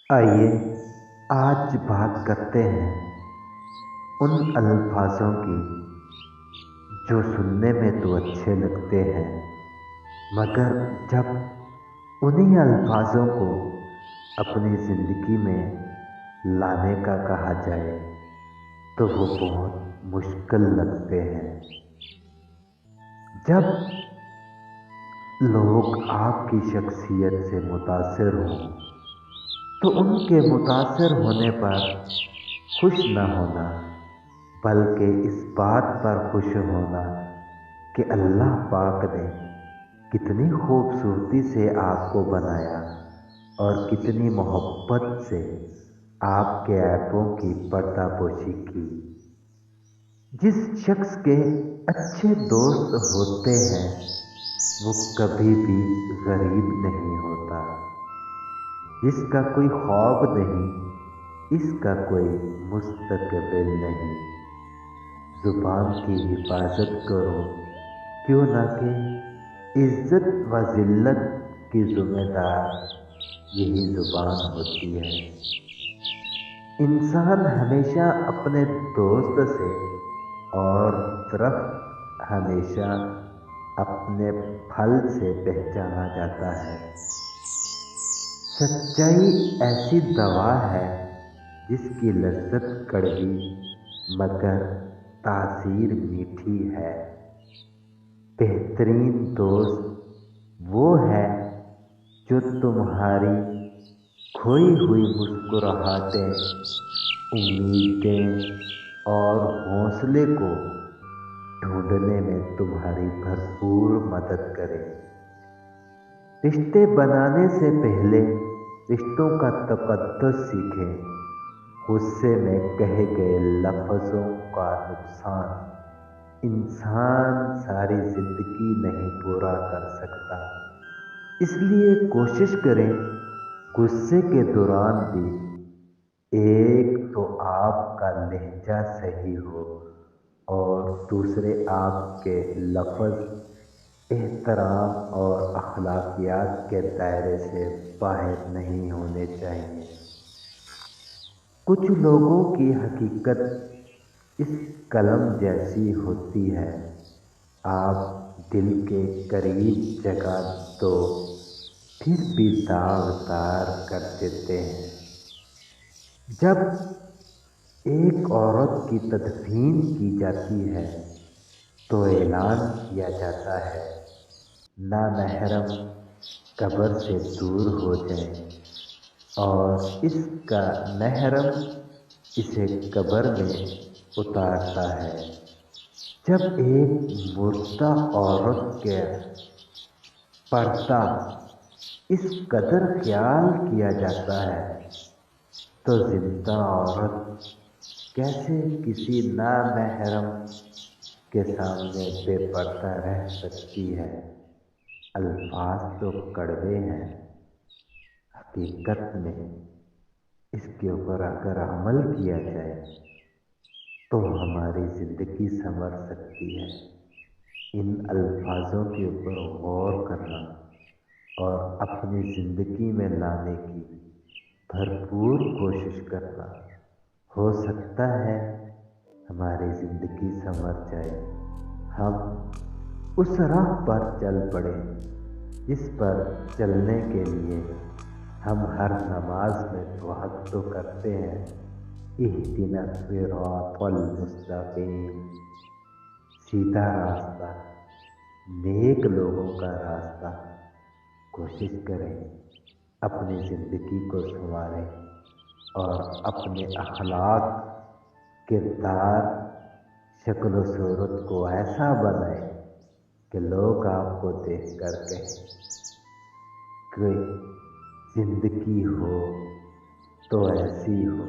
آئیے آج بات کرتے ہیں ان الفاظوں کی جو سننے میں تو اچھے لگتے ہیں، مگر جب انہی الفاظوں کو اپنی زندگی میں لانے کا کہا جائے تو وہ بہت مشکل لگتے ہیں۔ جب لوگ آپ کی شخصیت سے متاثر ہوں تو ان کے متاثر ہونے پر خوش نہ ہونا، بلکہ اس بات پر خوش ہونا کہ اللہ پاک نے کتنی خوبصورتی سے آپ کو بنایا اور کتنی محبت سے آپ کے عیبوں کی پردہ پوشی کی۔ جس شخص کے اچھے دوست ہوتے ہیں وہ کبھی بھی غریب نہیں ہوتا، جس کا کوئی خواب نہیں، اس کا کوئی مستقبل نہیں۔ زبان کی حفاظت کرو، کیوں نہ کہ عزت و ذلت کی ذمہ دار یہی زبان ہوتی ہے۔ انسان ہمیشہ اپنے دوست سے اور درخت ہمیشہ اپنے پھل سے پہچانا جاتا ہے۔ سچائی ایسی دوا ہے جس کی لذت کڑوی مگر تاثیر میٹھی ہے۔ بہترین دوست وہ ہے جو تمہاری کھوئی ہوئی مسکراہٹیں، امیدیں اور حوصلے کو ڈھونڈنے میں تمہاری بھرپور مدد کرے۔ رشتے بنانے سے پہلے رشتوں کا تقدس سیکھیں۔ غصے میں کہے گئے لفظوں کا نقصان انسان ساری زندگی نہیں پورا کر سکتا، اس لیے کوشش کریں غصے کے دوران بھی ایک تو آپ کا لہجہ صحیح ہو اور دوسرے آپ کے لفظ احترام اور اخلاقیات کے دائرے سے باہر نہیں ہونے چاہیے۔ کچھ لوگوں کی حقیقت اس قلم جیسی ہوتی ہے، آپ دل کے قریب جگہ دو پھر بھی داغدار کر دیتے ہیں۔ جب ایک عورت کی تدفین کی جاتی ہے تو اعلان کیا جاتا ہے نامحرم قبر سے دور ہو جائے اور اس کا محرم اسے قبر میں اتارتا ہے۔ جب ایک مردہ عورت کا پردہ اس قدر خیال کیا جاتا ہے تو زندہ عورت کیسے کسی نامحرم کے سامنے بے پردہ رہ سکتی ہے؟ الفاظ تو کڑوے ہیں، حقیقت میں اس کے اوپر اگر عمل کیا جائے تو ہماری زندگی سنور سکتی ہے۔ ان الفاظوں کے اوپر غور کرنا اور اپنی زندگی میں لانے کی بھرپور کوشش کرنا، ہو سکتا ہے ہماری زندگی سنور جائے، ہم اس راہ پر چل پڑے جس پر چلنے کے لیے ہم ہر نماز میں دعا تو کرتے ہیں، اہدنا الصراط المستقیم، سیدھا راستہ، نیک لوگوں کا راستہ۔ کوشش کریں اپنی زندگی کو سنواریں اور اپنے اخلاق، کردار، شکل و صورت کو ایسا بنائیں کہ لوگ آپ کو دیکھ کر کہیں کہ زندگی ہو تو ایسی ہو۔